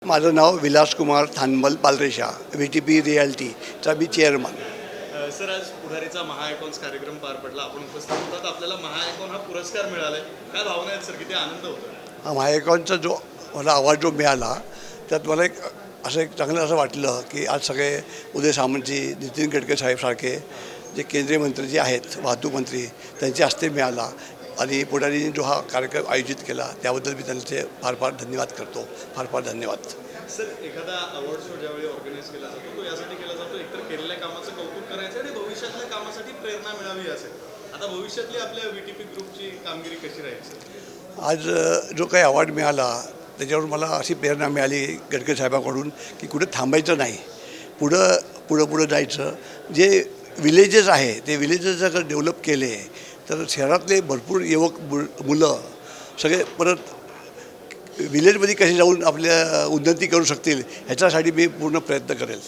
माझं नाव विलासकुमार थानमल पालरेशा, VTP रियाल्टीचा मी chairman. Sir, आज पुढारीचा महाआयकॉन्स कार्यक्रम पार पडला. आपण उपस्थित होतात. आपल्याला महाआयकॉन हा पुरस्कार मिळाला आहे. काय भावना आहेत सर? किती आनंद होतो? हा महाएकॉनचा जो मला अवॉर्ड जो मिळाला त्यात मला एक चांगलं असं वाटलं की आज सगळे उदय सामंतजी, नितीन गडकरी साहेबसारखे जे केंद्रीय मंत्री जे आहेत, वाहतूक मंत्री, त्यांच्या हस्ते मिळाला. आणि पुढारीने जो हा कार्यक्रम आयोजित केला त्याबद्दल मी त्यांचे फार फार धन्यवाद करतो. फार फार धन्यवाद. सर, एखादा अवॉर्ड शो ज्यावेळी ऑर्गनाईज केला जातो तो यासाठी केला जातो, एकतर केलेल्या कामाचं कौतुक करायचं आणि भविष्यातल्या कामासाठी प्रेरणा मिळावी असेल. आता भविष्यातली आपल्या VTP ग्रुपची कामगिरी कशी राहील सर? आज जो काही अवॉर्ड मिळाला त्याच्यावर मला अशी प्रेरणा मिळाली गडकरी साहेबांकडून की कुठे थांबायचं नाही, पुढं जायचं. जे विलेजेस आहे ते विलेजेस जर डेव्हलप केले तर शहरातले भरपूर युवक मुलं सगळे परत विलेजमध्ये कसे जाऊन आपल्या उन्नती करू शकतील ह्याच्यासाठी मी पूर्ण प्रयत्न करेल.